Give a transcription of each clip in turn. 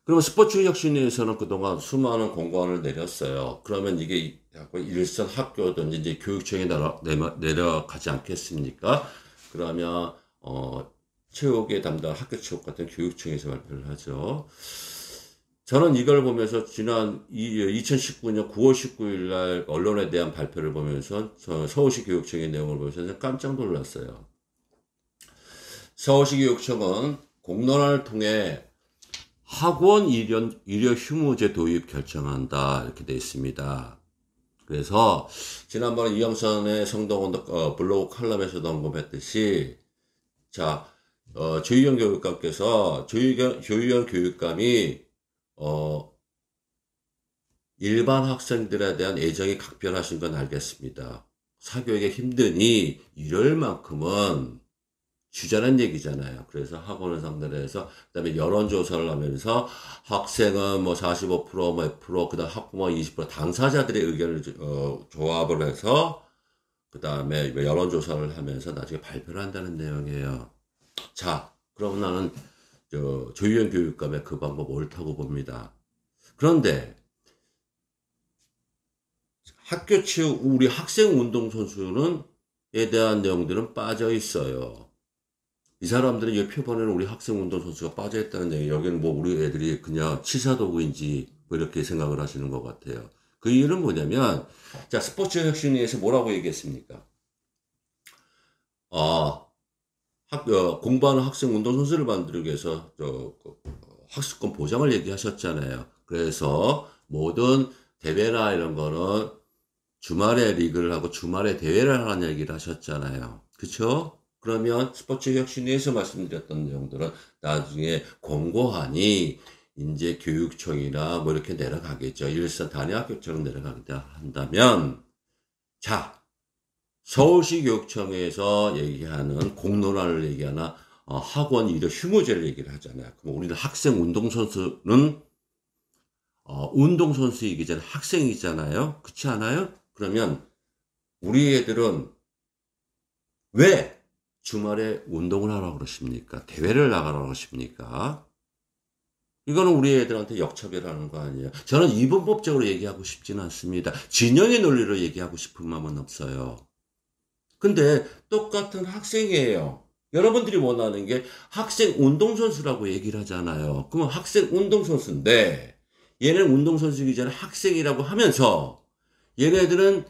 그러면 스포츠 혁신위에서는 그동안 수많은 공고안을 내렸어요. 그러면 이게 약간 일선 학교든지 이제 교육청에 내려가지 않겠습니까? 그러면, 체육에 담당 학교 체육 같은 교육청에서 발표를 하죠. 저는 이걸 보면서 지난 2019년 9월 19일 날 언론에 대한 발표를 보면서 서울시 교육청의 내용을 보면서 깜짝 놀랐어요. 서울시 교육청은 공론화를 통해 학원 일여 휴무제 도입 결정한다 이렇게 되어 있습니다. 그래서 지난번에 이영선의 성동원 블로그 칼럼에서도 언급했듯이 자 조희연 교육감께서 조희연 교육감이 일반 학생들에 대한 애정이 각별하신 건 알겠습니다. 사교육에 힘드니 이럴 만큼은 주자는 얘기잖아요. 그래서 학원을 상대로 해서, 그 다음에 여론조사를 하면서 학생은 뭐 45%, 뭐 F%, 그 다음 학부모 20% 당사자들의 의견을, 조합을 해서, 그 다음에 여론조사를 하면서 나중에 발표를 한다는 내용이에요. 자, 그럼 나는, 조희연 교육감의 그 방법 옳다고 봅니다. 그런데, 학교 체육, 우리 학생 운동선수는, 에 대한 내용들은 빠져 있어요. 이 사람들은 이 표본에는 우리 학생 운동선수가 빠져있다는 얘기, 여기는 뭐 우리 애들이 그냥 치사도구인지 뭐 이렇게 생각을 하시는 것 같아요. 그 이유는 뭐냐면, 자, 스포츠 혁신위에서 뭐라고 얘기했습니까? 공부하는 학생 운동선수를 만들기 위해서, 학습권 보장을 얘기하셨잖아요. 그래서 모든 대회나 이런 거는 주말에 리그를 하고 주말에 대회를 하라는 얘기를 하셨잖아요. 그쵸? 그러면 스포츠 혁신위에서 말씀드렸던 내용들은 나중에 공고하니 이제 교육청이나 뭐 이렇게 내려가겠죠. 일선 단위학교처럼 내려가겠다 한다면, 자, 서울시 교육청에서 얘기하는 공론화를 얘기하는 학원 일여 휴무제를 얘기를 하잖아요. 그럼 우리는 학생 운동선수는 운동선수이기 전에 학생이잖아요. 그렇지 않아요? 그러면 우리 애들은 왜 주말에 운동을 하라고 그러십니까? 대회를 나가라고 그러십니까? 이거는 우리 애들한테 역차별하는 거 아니에요. 저는 이분법적으로 얘기하고 싶지는 않습니다. 진영의 논리로 얘기하고 싶은 마음은 없어요. 근데 똑같은 학생이에요. 여러분들이 원하는 게 학생 운동선수라고 얘기를 하잖아요. 그러면 학생 운동선수인데 얘는 운동선수이기 전에 학생이라고 하면서 얘네들은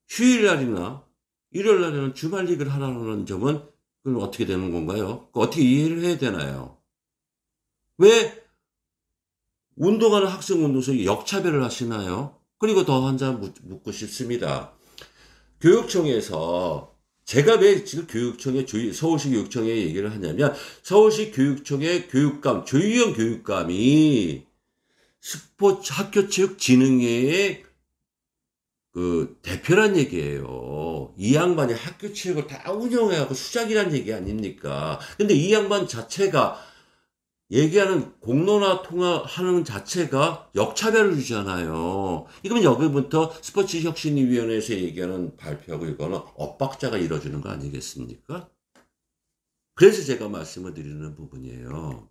휴일날이나 일요일날에는 주말 리그를 하라는 점은 그럼 어떻게 되는 건가요? 어떻게 이해를 해야 되나요? 왜 운동하는 학생 운동선수 역차별을 하시나요? 그리고 더 한 점 묻고 싶습니다. 교육청에서 제가 왜 지금 서울시 교육청에 얘기를 하냐면 서울시 교육청의 교육감 조희연 교육감이 스포츠 학교 체육 진흥회의 그 대표란 얘기예요. 이 양반이 학교 체육을 다 운영해하고 수장이란 얘기 아닙니까? 근데 이 양반 자체가 얘기하는 공론화 통화하는 자체가 역차별을 주잖아요. 이러면 여기부터 스포츠 혁신위원회에서 얘기하는 발표하고 이거는 엇박자가 이루어지는 거 아니겠습니까? 그래서 제가 말씀을 드리는 부분이에요.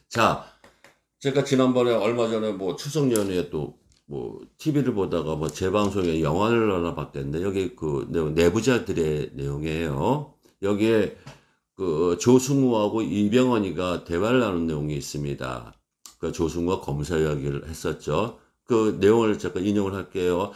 자, 제가 지난번에 얼마 전에 뭐 추석 연휴에 또 뭐 TV를 보다가 뭐 재방송에 영화를 하나 봤겠는데 여기 그 내용 내부자들의 내용이에요. 여기에 그 조승우하고 이병헌이가 대화를 나눈 내용이 있습니다. 그 조승우가 검사 이야기를 했었죠. 그 내용을 잠깐 인용을 할게요.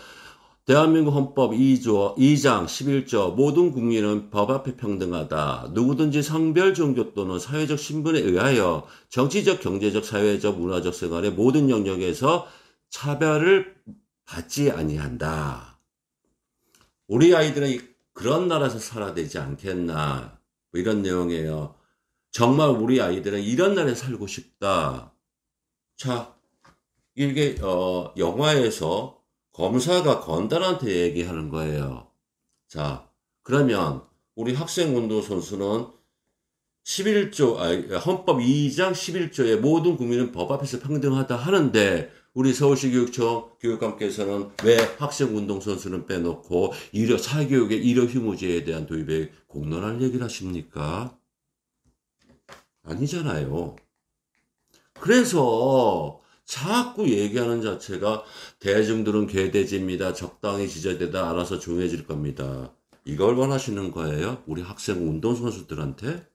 대한민국 헌법 2장 11조 모든 국민은 법 앞에 평등하다. 누구든지 성별, 종교 또는 사회적 신분에 의하여 정치적, 경제적, 사회적, 문화적 생활의 모든 영역에서 차별을 받지 아니한다. 우리 아이들은 그런 나라에서 살아야 되지 않겠나. 뭐 이런 내용이에요. 정말 우리 아이들은 이런 나라에 살고 싶다. 자, 이게 영화에서 검사가 건달한테 얘기하는 거예요. 자, 그러면 우리 학생운동 선수는 헌법 2장 11조에 모든 국민은 법 앞에서 평등하다 하는데 우리 서울시 교육청 교육감께서는 왜 학생운동선수는 빼놓고 사교육의 일여 휴무제에 대한 도입에 공론화를 얘기를 하십니까? 아니잖아요. 그래서 자꾸 얘기하는 자체가 대중들은 개돼지입니다. 적당히 지져대다 알아서 조용해질 겁니다. 이걸 원하시는 거예요? 우리 학생 운동선수들한테?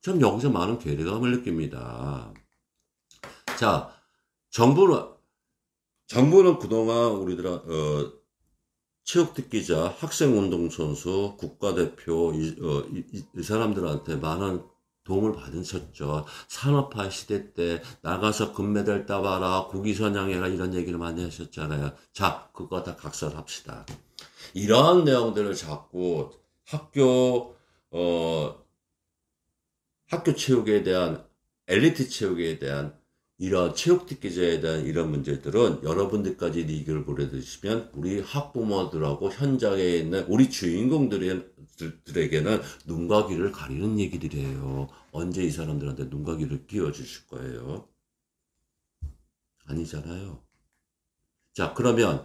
참 여기서 많은 괴리감을 느낍니다. 자, 정부는 그동안 체육특기자, 학생운동선수, 국가대표, 이 사람들한테 많은 도움을 받으셨죠. 산업화 시대 때 나가서 금메달 따봐라, 국위선양해라 이런 얘기를 많이 하셨잖아요. 자, 그거 다 각설합시다. 이러한 내용들을 자꾸 학교 체육에 대한, 엘리트 체육에 대한 이런 체육특기자에 대한 이런 문제들은 여러분들까지 리그를 보내주시면 우리 학부모들하고 현장에 있는 우리 주인공들에게는 눈과 귀를 가리는 얘기들이에요. 언제 이 사람들한테 눈과 귀를 끼워주실 거예요? 아니잖아요. 자, 그러면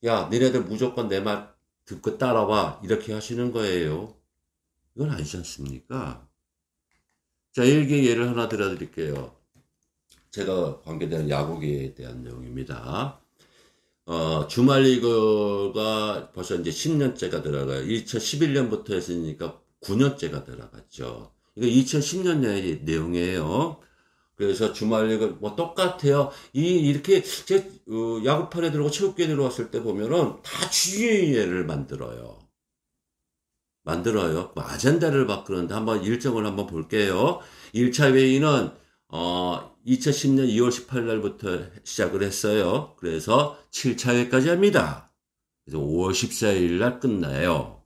야, 니네들 무조건 내 말 듣고 따라와 이렇게 하시는 거예요. 이건 아니지 않습니까? 자, 일개 예를 하나 들어드릴게요. 제가 관계되는 야구계에 대한 내용입니다. 주말 리그가 벌써 이제 10년째가 들어가요. 2011년부터 했으니까 9년째가 들어갔죠. 이거 2010년 내용이에요. 그래서 주말 리그 뭐 똑같아요. 이렇게 야구판에 들어오고 체육계에 들어왔을 때 보면은 다 주의를 만들어요. 뭐 아젠다를 바꾸는데 한번 일정을 한번 볼게요. 1차 회의는 2010년 2월 18일 날부터 시작을 했어요. 그래서 7차 회의까지 합니다. 그래서 5월 14일 날 끝나요.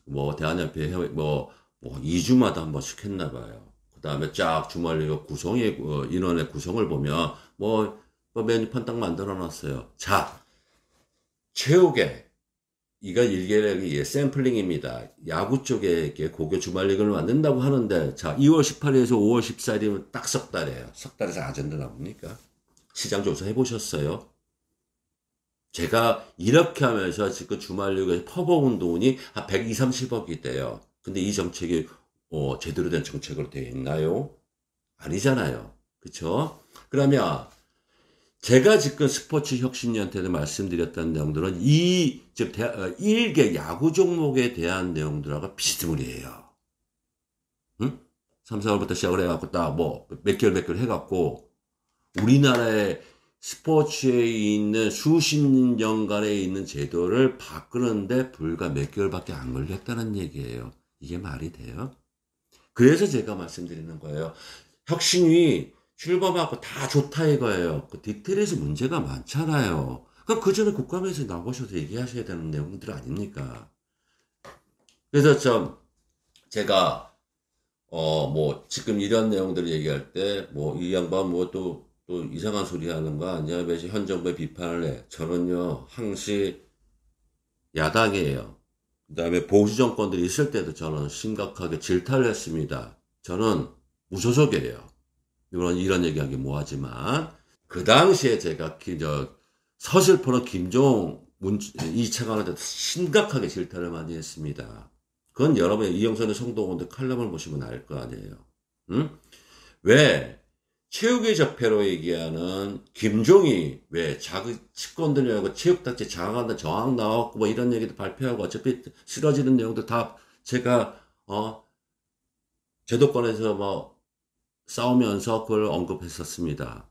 뭐 대한협회 2주마다 한 번씩 했나 봐요. 그 다음에 쫙 주말리그 구성의 인원의 구성을 보면 메뉴판 딱 만들어 놨어요. 자, 체육에 이거 일개력이 샘플링입니다. 야구 쪽에 고교 주말리그를 만든다고 하는데, 자, 2월 18일에서 5월 14일이면 딱 석 달이에요. 석 달에서 아젠다 나옵니까? 시장 조사 해보셨어요? 제가 이렇게 하면서 지금 주말리그에서 퍼버운 돈이 한 120, 30억이 돼요. 근데 이 정책이, 제대로 된 정책으로 되어 있나요? 아니잖아요. 그쵸? 그러면, 제가 지금 스포츠 혁신위한테도 말씀드렸던 내용들은 일개 야구 종목에 대한 내용들하고 비스무리해요. 응? 3, 4월부터 시작을 해갖고 몇 개월 해갖고 우리나라의 스포츠에 있는 수십 년간에 있는 제도를 바꾸는데 불과 몇 개월밖에 안 걸렸다는 얘기예요. 이게 말이 돼요? 그래서 제가 말씀드리는 거예요. 혁신위 출범하고 다 좋다 이거예요. 그 디테일에서 문제가 많잖아요. 그럼 그 전에 국감에서 나오셔서 얘기하셔야 되는 내용들 아닙니까? 그래서 제가 지금 이런 내용들을 얘기할 때 이 양반 또 이상한 소리 하는 거 아니야? 왜 현 정부에 비판을 해? 저는요 항시 야당이에요. 그 다음에 보수 정권들이 있을 때도 저는 심각하게 질타를 했습니다. 저는 무소속이에요. 이런 얘기하기 뭐하지만, 그 당시에 제가, 서슬퍼는 김종 이 차관한테 심각하게 질타를 많이 했습니다. 그건 여러분이 이영선의 성동원들 칼럼을 보시면 알 거 아니에요. 응? 왜, 체육의 적폐로 얘기하는 김종이 왜 치권들이라고 체육단체 장악한다, 저항 나왔고 이런 얘기도 발표하고 어차피 쓰러지는 내용도 다 제가, 제도권에서 싸우면서 그걸 언급했었습니다.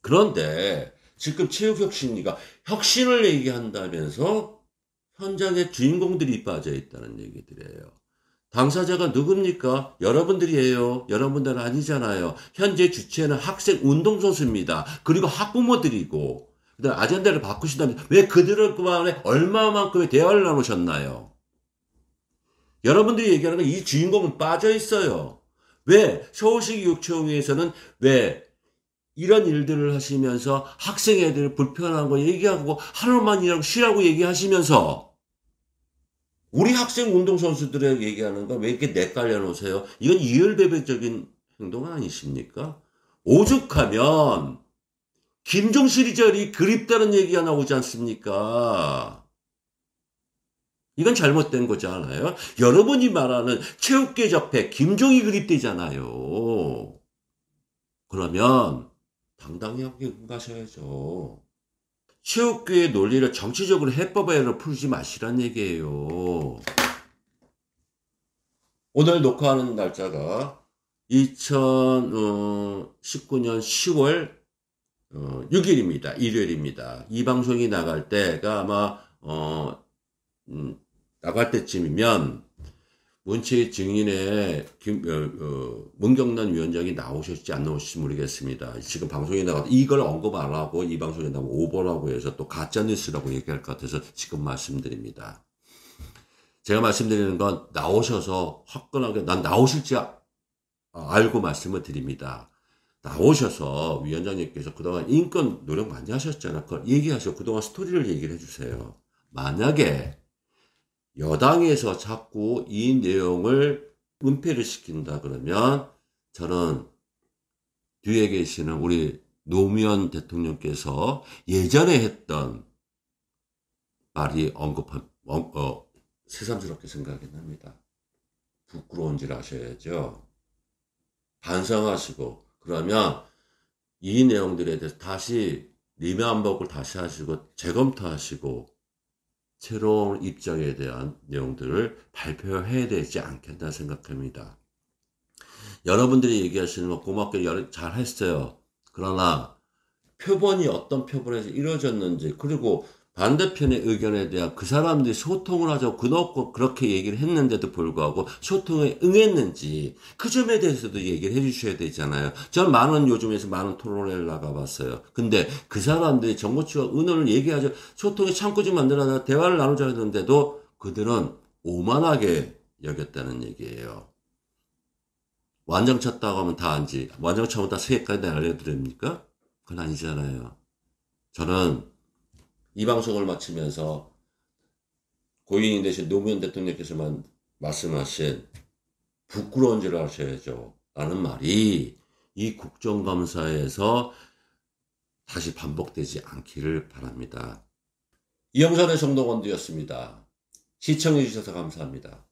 그런데 지금 체육혁신위가 혁신을 얘기한다면서 현장에 주인공들이 빠져 있다는 얘기들이에요. 당사자가 누굽니까? 여러분들이에요. 여러분들은 아니잖아요. 현재 주체는 학생 운동선수입니다. 그리고 학부모들이고, 그다음 아젠다를 바꾸신다면 왜 그들을 그만에 얼마만큼의 대화를 나누셨나요? 여러분들이 얘기하는 건 이 주인공은 빠져 있어요. 왜 서울시 교육청에서는 왜 이런 일들을 하시면서 학생 애들 불편한 거 얘기하고 하루만 일하고 쉬라고 얘기하시면서 우리 학생 운동선수들에게 얘기하는 거 왜 이렇게 내깔려 놓으세요? 이건 이율배배적인 행동 아니십니까? 오죽하면 김종 시리절이 그립다는 얘기가 나오지 않습니까? 이건 잘못된 거지 않아요? 여러분이 말하는 체육계 적폐 김종이 그립되잖아요. 그러면 당당히 가셔야죠. 체육계의 논리를 정치적으로 해법으로 풀지 마시란 얘기예요. 오늘 녹화하는 날짜가 2019년 10월 6일입니다. 일요일입니다. 이 방송이 나갈 때가 아마 나갈 때쯤이면 문체위 증인의 문경란 위원장이 나오실지 안 나오실지 모르겠습니다. 지금 방송에 나가서 이걸 언급 안 하고 이 방송에 나오면 오버라고 해서 또 가짜뉴스라고 얘기할 것 같아서 지금 말씀드립니다. 제가 말씀드리는 건 나오셔서 화끈하게 난 나오실지 알고 말씀을 드립니다. 나오셔서 위원장님께서 그동안 인권 노력 많이 하셨잖아요. 그걸 얘기하시고 그동안 스토리를 얘기를 해주세요. 만약에 여당에서 자꾸 이 내용을 은폐를 시킨다 그러면 저는 뒤에 계시는 우리 노무현 대통령께서 예전에 했던 말이 새삼스럽게 생각이 납니다. 부끄러운 질 아셔야죠. 반성하시고 그러면 이 내용들에 대해서 다시 리메안복을 다시 하시고 재검토하시고 새로운 입장에 대한 내용들을 발표해야 되지 않겠나 생각합니다. 여러분들이 얘기하시는 거 고맙게 잘 했어요. 그러나 표본이 어떤 표본에서 이루어졌는지 그리고 반대편의 의견에 대한 그 사람들이 소통을 하자고 그놓고 그렇게 얘기를 했는데도 불구하고 소통에 응했는지 그 점에 대해서도 얘기를 해주셔야 되잖아요. 전 요즘에서 많은 토론회를 나가봤어요. 근데 그 사람들이 정부 측과 의논을 얘기하죠. 소통의 창구 좀 만들어서 대화를 나누자 했는데도 그들은 오만하게 여겼다는 얘기예요. 완장 쳤다고 하면 다 안지. 완장 쳐면 다 세계까지 알려드립니까? 그건 아니잖아요. 저는 이 방송을 마치면서 고인이 되신 노무현 대통령께서만 말씀하신 부끄러운 줄 아셔야죠. 라는 말이 이 국정감사에서 다시 반복되지 않기를 바랍니다. 이영선의 성동원두였습니다. 시청해주셔서 감사합니다.